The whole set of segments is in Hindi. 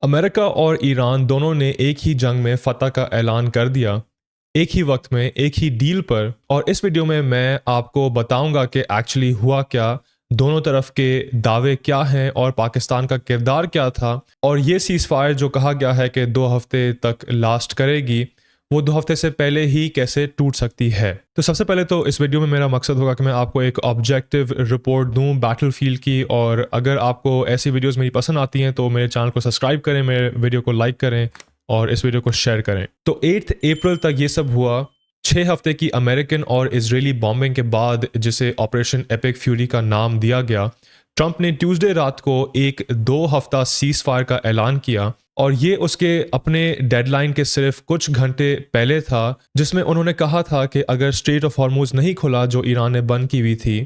अमेरिका और ईरान दोनों ने एक ही जंग में फतह का ऐलान कर दिया, एक ही वक्त में एक ही डील पर। और इस वीडियो में मैं आपको बताऊंगा कि एक्चुअली हुआ क्या, दोनों तरफ के दावे क्या हैं और पाकिस्तान का किरदार क्या था। और ये सीज़ फायर जो कहा गया है कि 2 हफ्ते तक लास्ट करेगी, वो 2 हफ्ते से पहले ही कैसे टूट सकती है। तो सबसे पहले तो इस वीडियो में मेरा मकसद होगा कि मैं आपको एक ऑब्जेक्टिव रिपोर्ट दूं बैटलफील्ड की। और अगर आपको ऐसी वीडियोस मेरी पसंद आती हैं तो मेरे चैनल को सब्सक्राइब करें, मेरे वीडियो को लाइक करें और इस वीडियो को शेयर करें। तो 8 अप्रैल तक ये सब हुआ। 6 हफ्ते की अमेरिकन और इजरायली बॉम्बिंग के बाद, जिसे ऑपरेशन एपिक फ्यूरी का नाम दिया गया, ट्रंप ने ट्यूसडे रात को एक 2 हफ्ता सीज फायर का ऐलान किया। और ये उसके अपने डेडलाइन के सिर्फ कुछ घंटे पहले था, जिसमें उन्होंने कहा था कि अगर स्ट्रेट ऑफ हॉर्मुज नहीं खुला जो ईरान ने बंद की हुई थी,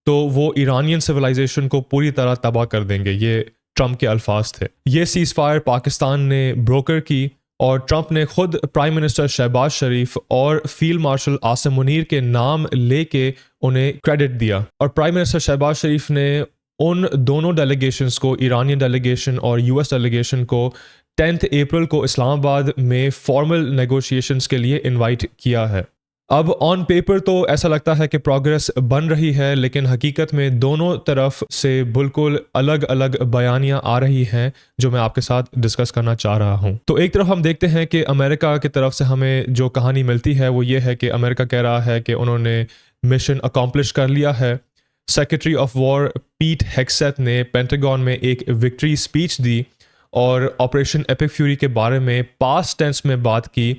तो वो ईरानियन सिविलाइजेशन को पूरी तरह तबाह कर देंगे। ये ट्रंप के अल्फाज थे। ये सीज फायर पाकिस्तान ने ब्रोकर की और ट्रंप ने खुद प्राइम मिनिस्टर शहबाज शरीफ और फील्ड मार्शल आसिम मुनीर के नाम लेके उन्हें क्रेडिट दिया। और प्राइम मिनिस्टर शहबाज शरीफ ने उन दोनों डेलीगेशंस को, ईरानियन डेलीगेशन और यूएस डेलीगेशन को, 10 अप्रैल को इस्लामाबाद में फॉर्मल नेगोशिएशंस के लिए इनवाइट किया है। अब ऑन पेपर तो ऐसा लगता है कि प्रोग्रेस बन रही है, लेकिन हकीकत में दोनों तरफ से बिल्कुल अलग अलग बयानियां आ रही हैं जो मैं आपके साथ डिस्कस करना चाह रहा हूं। तो एक तरफ हम देखते हैं कि अमेरिका की तरफ से हमें जो कहानी मिलती है वो ये है कि अमेरिका कह रहा है कि उन्होंने मिशन अकॉम्प्लिश कर लिया है। सेक्रेटरी ऑफ वॉर पीट हेग्सेथ ने पेंटागन में एक विक्ट्री स्पीच दी और ऑपरेशन एपिक फ्यूरी के बारे में पास्ट टेंस में बात की,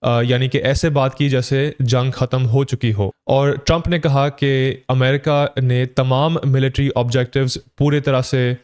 यानी कि ऐसे बात की जैसे जंग ख़त्म हो चुकी हो। और ट्रंप ने कहा कि अमेरिका ने तमाम मिलिट्री ऑब्जेक्टिव्स पूरे तरह से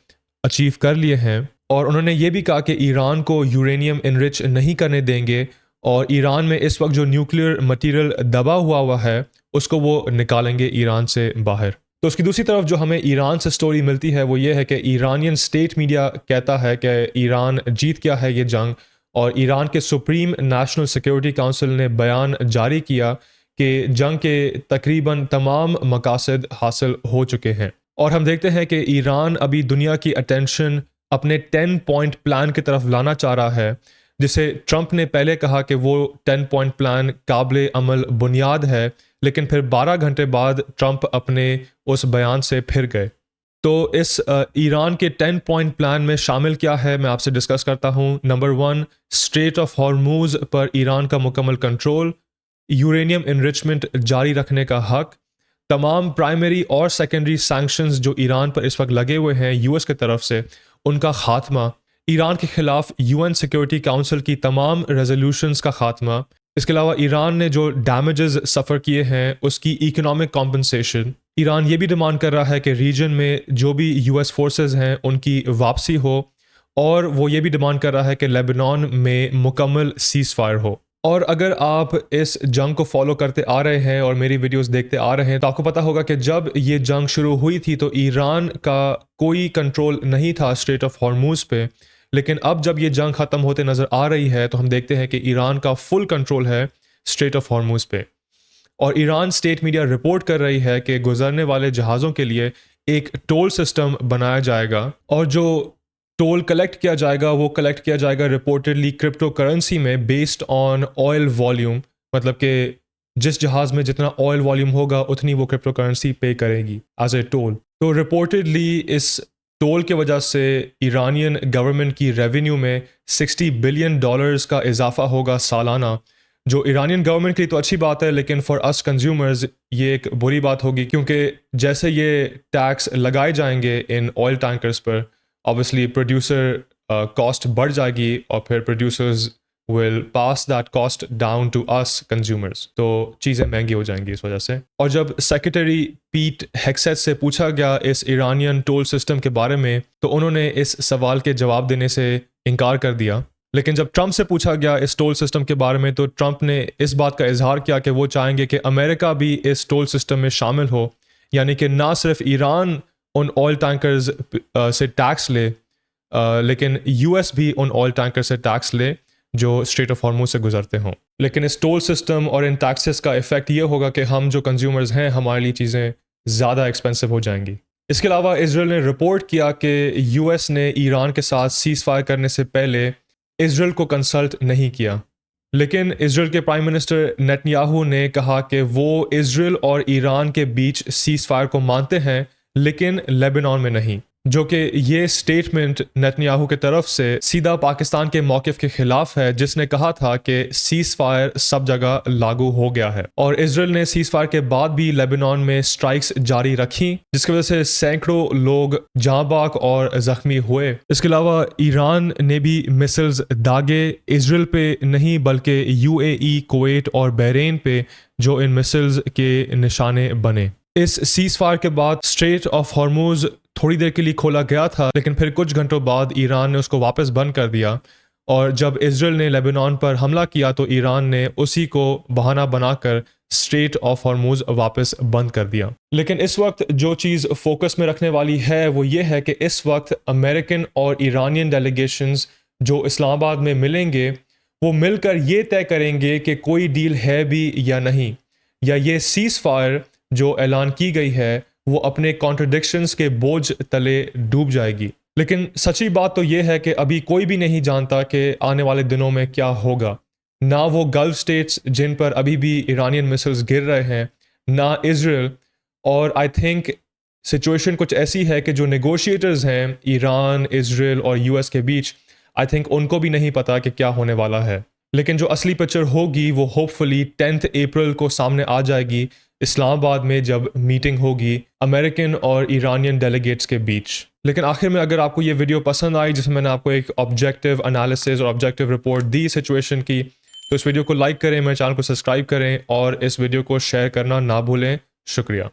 अचीव कर लिए हैं। और उन्होंने ये भी कहा कि ईरान को यूरेनियम इनरिच नहीं करने देंगे और ईरान में इस वक्त जो न्यूक्लियर मटेरियल दबा हुआ है उसको वो निकालेंगे ईरान से बाहर। तो उसकी दूसरी तरफ जो हमें ईरान से स्टोरी मिलती है वो ये है कि ईरानियन स्टेट मीडिया कहता है कि ईरान जीत गया है ये जंग। और ईरान के सुप्रीम नेशनल सिक्योरिटी काउंसिल ने बयान जारी किया कि जंग के तकरीबन तमाम मकासद हासिल हो चुके हैं। और हम देखते हैं कि ईरान अभी दुनिया की अटेंशन अपने 10 पॉइंट प्लान की तरफ लाना चाह रहा है, जिसे ट्रंप ने पहले कहा कि वो 10 पॉइंट प्लान काबिल अमल बुनियाद है, लेकिन फिर 12 घंटे बाद ट्रंप अपने उस बयान से फिर गए। तो इस ईरान के 10 पॉइंट प्लान में शामिल क्या है मैं आपसे डिस्कस करता हूँ। नंबर 1, स्ट्रेट ऑफ हॉर्मुज पर ईरान का मुकम्मल कंट्रोल, यूरेनियम इनरिचमेंट जारी रखने का हक, तमाम प्राइमरी और सेकेंडरी सैंक्शंस जो ईरान पर इस वक्त लगे हुए हैं यूएस की तरफ से, उनका खात्मा, ईरान के खिलाफ यूएन सिक्योरिटी काउंसिल की तमाम रेजोल्यूशंस का खात्मा। इसके अलावा ईरान ने जो डैमेजेस सफ़र किए हैं उसकी इकोनॉमिक कॉम्पनसेशन। ईरान ये भी डिमांड कर रहा है कि रीजन में जो भी यूएस फोर्सेस हैं उनकी वापसी हो। और वो ये भी डिमांड कर रहा है कि लेबनान में मुकम्मल सीज़ फायर हो। और अगर आप इस जंग को फॉलो करते आ रहे हैं और मेरी वीडियोस देखते आ रहे हैं तो आपको पता होगा कि जब ये जंग शुरू हुई थी तो ईरान का कोई कंट्रोल नहीं था स्ट्रेट ऑफ हॉर्मुज पे। लेकिन अब जब ये जंग ख़त्म होते नज़र आ रही है तो हम देखते हैं कि ईरान का फुल कंट्रोल है स्ट्रेट ऑफ हॉर्मुज पे। और ईरान स्टेट मीडिया रिपोर्ट कर रही है कि गुजरने वाले जहाज़ों के लिए एक टोल सिस्टम बनाया जाएगा और जो टोल कलेक्ट किया जाएगा वो कलेक्ट किया जाएगा रिपोर्टेडली क्रिप्टो करेंसी में बेस्ड ऑन ऑयल वॉल्यूम। मतलब कि जिस जहाज़ में जितना ऑयल वॉल्यूम होगा उतनी वो क्रिप्टो करेंसी पे करेगी एज ए टोल। तो रिपोर्टेडली इस टोल के वजह से ईरानियन गवर्नमेंट की रेवेन्यू में $60 बिलियन का इजाफा होगा सालाना, जो ईरानियन गवर्नमेंट के लिए तो अच्छी बात है, लेकिन फॉर अस कंज्यूमर्स ये एक बुरी बात होगी क्योंकि जैसे ये टैक्स लगाए जाएंगे इन ऑयल टैंकर्स पर, ऑब्वियसली प्रोड्यूसर कॉस्ट बढ़ जाएगी और फिर producers will pass that cost down to us consumers. तो चीज़ें महंगी हो जाएंगी इस वजह से। और जब सेक्रेटरी पीट हेग्सेथ से पूछा गया इस ईरानियन टोल सिस्टम के बारे में तो उन्होंने इस सवाल के जवाब देने से इनकार कर दिया। लेकिन जब ट्रंप से पूछा गया इस टोल सिस्टम के बारे में तो ट्रंप ने इस बात का इजहार किया कि वो चाहेंगे कि अमेरिका भी इस टोल सिस्टम में शामिल हो, यानी कि ना सिर्फ ईरान उन ऑयल टैंकर्स से टैक्स ले, लेकिन यूएस भी उन ऑयल टैंकर से टैक्स ले जो स्ट्रेट ऑफ हॉर्मुज से गुजरते हों। लेकिन इस टोल सिस्टम और इन टैक्सेस का इफेक्ट ये होगा कि हम जो कंज्यूमर्स हैं हमारे लिए चीज़ें ज़्यादा एक्सपेंसिव हो जाएंगी। इसके अलावा इसराइल ने रिपोर्ट किया कि यूएस ने ईरान के साथ सीज फायर करने से पहले इसराइल को कंसल्ट नहीं किया। लेकिन इसराइल के प्राइम मिनिस्टर नेतन्याहू ने कहा कि वो इसराइल और ईरान के बीच सीज फायर को मानते हैं, लेकिन लेबनान में नहीं। जो कि ये स्टेटमेंट नेतन्याहू की तरफ से सीधा पाकिस्तान के मौक़िफ़ के खिलाफ है, जिसने कहा था कि सीज फायर सब जगह लागू हो गया है। और इसराइल ने सीज फायर के बाद भी लेबनान में स्ट्राइक्स जारी रखी, जिसकी वजह से सैकड़ों लोग जाँ बाक और ज़ख्मी हुए। इसके अलावा ईरान ने भी मिसाइल्स दागे, इसराइल पे नहीं बल्कि यूएई, कुवैत और बहरीन पे, जो इन मिसाइल्स के निशाने बने। इस सीज फायर के बाद स्ट्रेट ऑफ हॉर्मुज थोड़ी देर के लिए खोला गया था, लेकिन फिर कुछ घंटों बाद ईरान ने उसको वापस बंद कर दिया। और जब इसराइल ने लेबनान पर हमला किया तो ईरान ने उसी को बहाना बनाकर स्ट्रेट ऑफ हॉर्मुज वापस बंद कर दिया। लेकिन इस वक्त जो चीज़ फोकस में रखने वाली है वो ये है कि इस वक्त अमेरिकन और ईरानियन डेलीगेशंस जो इस्लामाबाद में मिलेंगे, वो मिलकर ये तय करेंगे कि कोई डील है भी या नहीं, या ये सीज फायर जो ऐलान की गई है वो अपने कॉन्ट्रडिक्शंस के बोझ तले डूब जाएगी। लेकिन सच्ची बात तो ये है कि अभी कोई भी नहीं जानता कि आने वाले दिनों में क्या होगा। ना वो गल्फ स्टेट्स जिन पर अभी भी ईरानियन मिसाइल्स गिर रहे हैं, ना इसराइल। और आई थिंक सिचुएशन कुछ ऐसी है कि जो नेगोशिएटर्स हैं ईरान, इसराइल और यूएस के बीच, आई थिंक उनको भी नहीं पता कि क्या होने वाला है। लेकिन जो असली पिक्चर होगी वो होपफुली 10 अप्रैल को सामने आ जाएगी इस्लामाबाद में, जब मीटिंग होगी अमेरिकन और ईरानियन डेलीगेट्स के बीच। लेकिन आखिर में अगर आपको ये वीडियो पसंद आई, जिसमें मैंने आपको एक ऑब्जेक्टिव एनालिसिस और ऑब्जेक्टिव रिपोर्ट दी सिचुएशन की, तो इस वीडियो को लाइक करें, मेरे चैनल को सब्सक्राइब करें और इस वीडियो को शेयर करना ना भूलें। शुक्रिया।